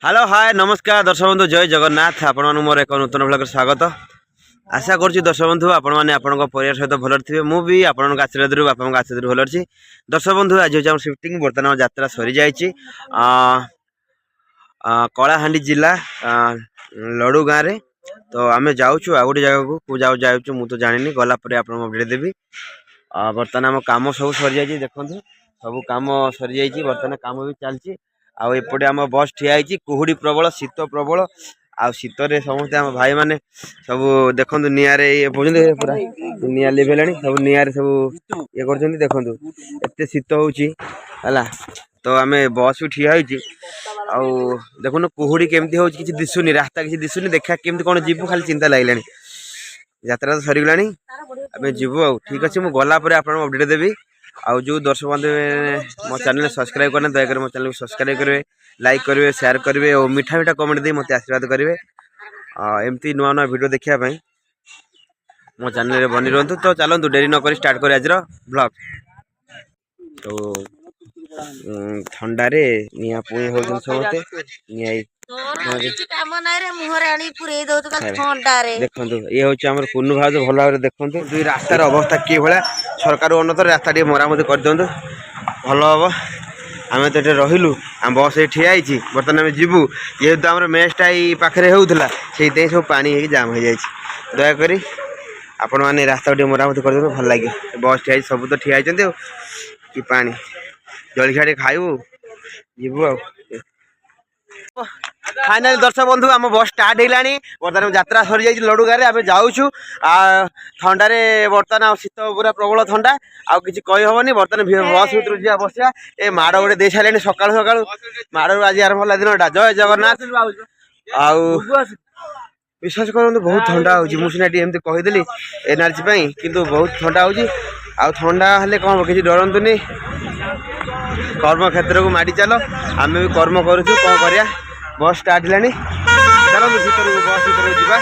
hello hi नमस्कार दर्शक बंधु जय जगन्नाथ आपण मोर एक नूतन ब्लॉग स्वागत आशा करुँच दर्शक बंधु आपण परिवार सहित भल थे मुझे आपण आशीर्वाद बापा आशीर्वाद भल अच्छी दर्शक बंधु आज हूँ शिफ्टिंग बर्तमान यात्रा सरी जाइए कलाहांडी जिला लडू गाँव में तो आम जाऊँ आ गोटे जगह को जाऊँ मुझे तो जानी गलापर आपको अपडेट देवी बर्तमान आम कम सब सरी जाइए देखो सब कम सरी जाइए बर्तमान कम भी चलती आउटे आम बस ठिया कुहुड़ी प्रबल शीत प्रबल आ शीतर समस्ते आम भाई मैंने सब देखु निआरे ये पूरा निआ लिभेला सब निआरे सब ये कर देखु एत शीत होगा तो आम बस भी ठिया देखुन कुहुड़ी केमती हो कि दिशुनी रास्ता किसी दिशुनी देखा केमती कौन जीवु खाली चिंता लगे यात्रा तो सरीगला आम जीवु आ ठीक अच्छे मुझे गलापर आपको अपडेट देवी आउ जो दर्शक बंधु मो चैनल सब्सक्राइब करना दयाकर मो चैनल को सब्सक्राइब करेंगे लाइक करेंगे शेयर करेंगे और मीठा मीठा कमेंट दे मत आशीर्वाद करेंगे एमती नुआ नुआ वीडियो देखापी मो चैनल बनी रुहतु तो चलतु डेरी नक स्टार्ट कर आज ब्लॉग तो ठंडारे निआ पुई हो समस्ते देखो ये हूँ कुनु भाज भल भाव देखते दुई रास्तार अवस्था कि भाया सरकार उन्नत रास्ता टे मरामती कर दिंतु भल हम आम तो ये रहीलु आम बस ये ठिया बर्तमान आम जीवु जेहेतु आम मेसटा पाखे होता से सब पानी जाम हो जाए दयाकोरी आपण मैंने रास्ता टे मरामती कर दिंतु भल लगे बस ठिया सब तो ठिया कि पानी जलखिया खाइबू जीवु आ फाइनाली दर्शक बंधु आम बस स्टार्ट होगा बर्तमान यात्रा सरी जाइए लडू गाँव में आम जाऊँ ठंडारे बर्तमान शीत पूरा प्रबल ठंडा आउ कि कहीहबनी बर्तमान बस भर जा बसा ए माड़ गोटे दे सारे सका सका माड़ आज आरंभ है दिनटा जय जगन्नाथ आउ विश्वास करूँ बहुत ठंडा होना एमती कहीदेली एनआरसी किंतु बहुत ठंडा हो ठंडा हेल्ले कौन किसी डरतुनि कर्म क्षेत्र को माड़ी चल आम भी कर्म करुँ कौन कर बस स्टार्ट है चलो भर बस भर जा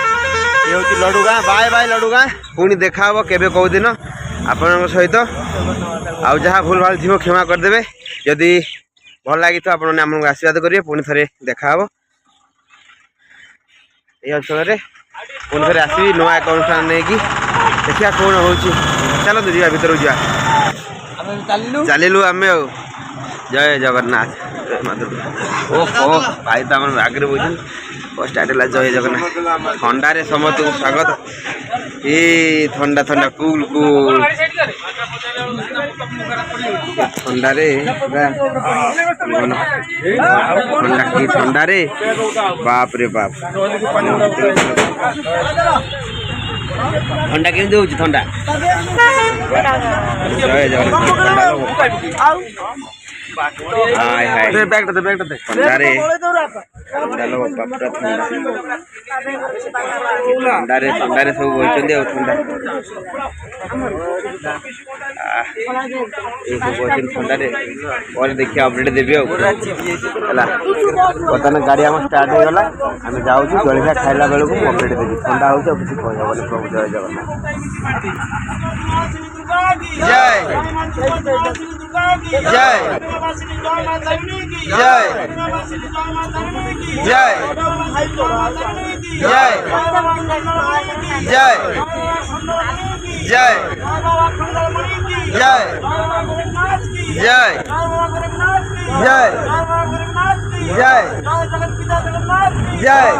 ये हूँ लडू गाँ बाय बाय लडू गाँ पुणी देखा केबे कौ दिन आपण सहित आउ जहाँ भूल भाल थी क्षमा करदे जदि भल लगी तो आपने आमको आशीर्वाद करेंगे पुणी थे देखा ये अंचल पुणी थे आसवि नुआ एक अनुष्ठान नहीं कि देखा कौन हो चलते जा भर जा चलू आम जय जगन्नाथ जय माता ओहो भाई तो आम आगे बोझ बस स्टार्ट है जय जगन्नाथ ठंडारे समस्त को स्वागत ये ठंडा ठंडा कूल कूल ठंडारे ठंडा ठंडारे बाप रे बाप ठंडा केमती हो ठंडा जय जगन्नाथ हाय हाय ठंडारे ठंडारे ठंडारे सब बोलते ठंडा ठंडारे और देखिए अपडेट देवी बर्तमान गाड़ी आम स्टार्ट हो गला आम जाऊँ जलखिया खाइला बेलू अपडेट देवी ठंडा हो किसी कहबनी प्रभु जय जगन्नाथ जय जय जय जय जय जय जय जय जय जय जय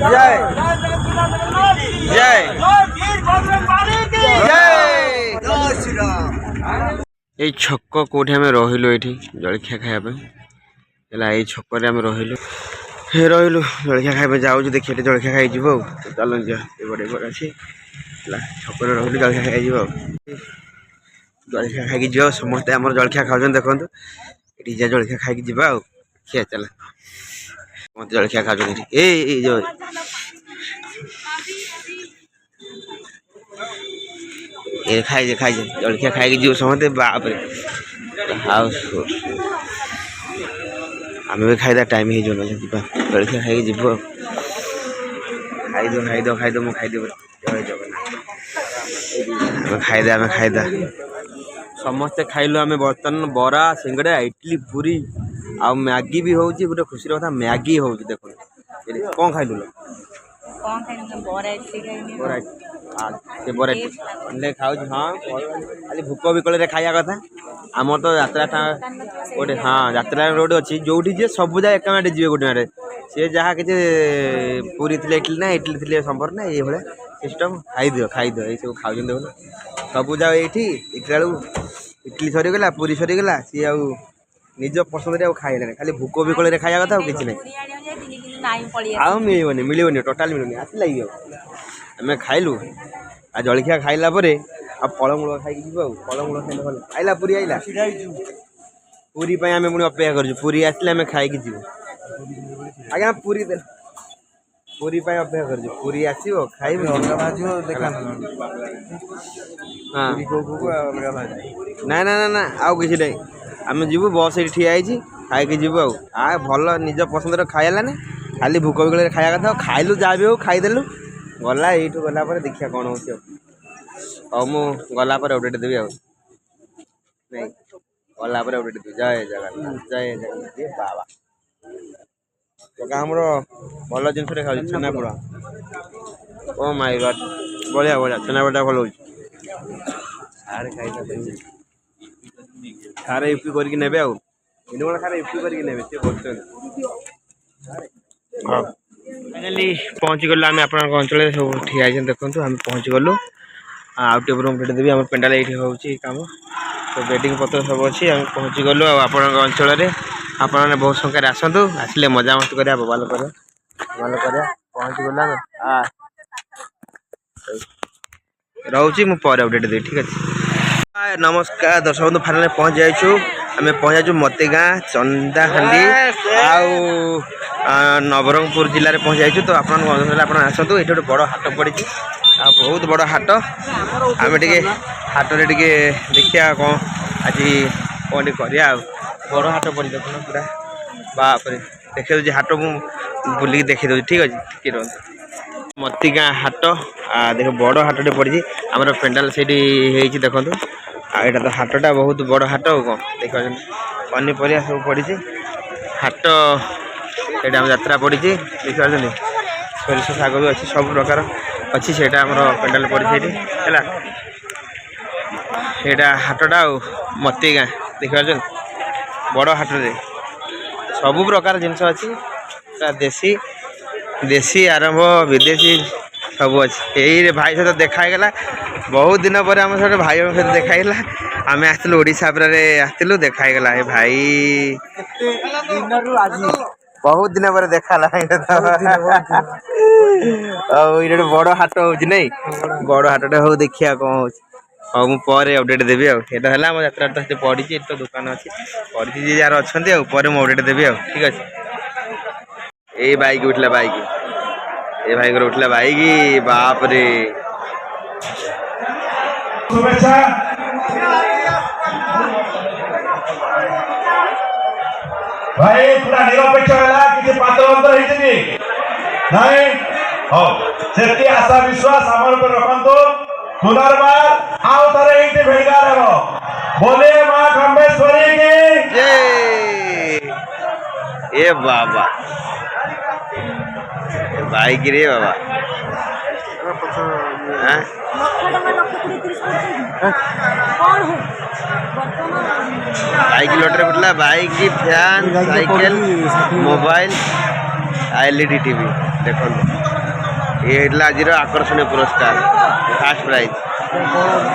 जय जय ये छक कौटे आम रही जलखिया खायापे ये छक रही जलखिया खाया जाऊँ देखिए जलखिया खाई चल बड़े अच्छे छक रही जलखिया खाई जलखिया खाई जा समस्ते आम जलखिया खाऊँ देखो ये जा जलखिया खाई जा खिया चल मत जलखिया खाऊँ ये जो ये खाई जलखिया खाई जीव समझते बाप रे आम भी खाईदा टाइम हो जलखिया खाई जीव खाईद मुझे खाईदेव जय जगन्नाथ आम खाईदा समस्ते खाइलु आम बर्तमान बरा सिंगड़ा इडली पूरी आ मैगी भी होउची गोटे खुशी कथा मैगी होउची देखो कौन खाइलु बरा से बरा ले खाउची हाँ खाली भूक विकल खाया कथा आम तो यात्रा गोटे हाँ यात्रा रोड अच्छी जो सब जाए एक जी गोटे सी जहाँ कि पूरी थे इटली ना इटली थे संबर ना ये भाया सिस्टम खाईद ये सब खाऊ देख सब जाओ ये देखला इटली सरीगला पूरी सरीगला सी आ निज पसंद खाइले खाली भूक विकल खाया कथा किसी ना मिलनी टोटाल मिलूनी आस लगे आम खाइलु आ जलखिया खाइला आ फलमूल खाई फलमूल खाइले भल आइला पूरी आइला पूरी आम पुणी अपेक्षा कर पूरी आसले आम खाई जीव आज्ञा पूरी पूरी अपेक्षा कर पूरी आसो खाइब ना ना ना ना आउ किसी ना आम जीवु बस ये ठिया खाई जीवु आ भल निज पसंद खाइला ना खाली भूक विकल खाया कथा खाइलु जहाँ भी हो खाईदेलु गला ये गला देखिया कौन हो मु गला अपडेट देवी नहीं गला अपडेट देवी जय जगन्नाथ जय जगन्नाथ ये बाबा हमर भल जिन छेनापोड़ा ओ माय गॉड बढ़िया बढ़िया छेनापोड़ा भल हो खारे यूपी करके नेबे खारे यूपी करके नेबे से फाइनाली पहुँची गलु आम आप अंचल सब ठिया देखो आम पहुँची गलु आउट रूम भेट देवी आम पेंडाल ये हूँ कम तो बेडिंग पत्र सब अच्छी आम पहुँची गलु आप अंचल आपने बहुत संख्यार आसतु आसिले मजामस्ती करा बोबाल कर पहुँची गला रोचे मुझे अपडेट देवी ठीक है नमस्कार दर्शक बंधु फाइनाल पहुँच जाइछु आम पहुँच जाइछु मते गाँ चंदाहांडी आउ नवरंगपुर जिले में पहुँच जाइछु तो आप आसतु ये गोटे बड़ हाट पड़ी आ बहुत बड़ हाट आम टे हाट रे देखिया कौन आज कौन करा बड़ हाट पड़ी देख पूरा बाप रे देखे हाट मुझे बुलिक देखी दूसरी ठीक अच्छे टिके रुँ मती गाँ हाट देख बड़ हाटे पड़ी आम पेंडाल से देखो यहाँ तो हाटा बहुत बड़ हाट कौन देख पनीपरिया सब पड़ी हाट ये आम यात्रा पड़ी देखिए सोरिष शाग भी अच्छी सब प्रकार अच्छी से पेंडाल पड़ी है हाटा मती गाँ देखिए बड़ हाट रे सबु प्रकार जिनस अच्छी देसी देसी आरंभ विदेशी सब अच्छे यही भाई सहित देखाईगला बहुत दिन पर आम सहित भाई सहित देखाईला आम आसलु ओडिशा आसलु देखाईगला ये भाई बहुत दिन पर देखा ये बड़ हाट हो बड़ हाटे हो देखिया कौन हो हाँ मुझे अपडेट देवी ये है आम यात्रा तो पड़ी तो दुकान अच्छी पड़ी जी यार अच्छा मुझे अपडेट देवी ठीक अच्छे ये बाइक उठला बाइक ये भाई को उठला बाइक बाप रे भाई पूरा निरपेक्ष किसी पात्र नहीं हो से आशा विश्वास आम रखु पुनर्बार आओ थे ये भेड़गार बोले माँ खंबेश्वरी की जय ए बाबा बाइक रे बाबा बाइक लॉटरी पड़ला bike fan cycle mobile LED TV देखो ये आज आकर्षणीय पुरस्कार फर्स्ट प्राइज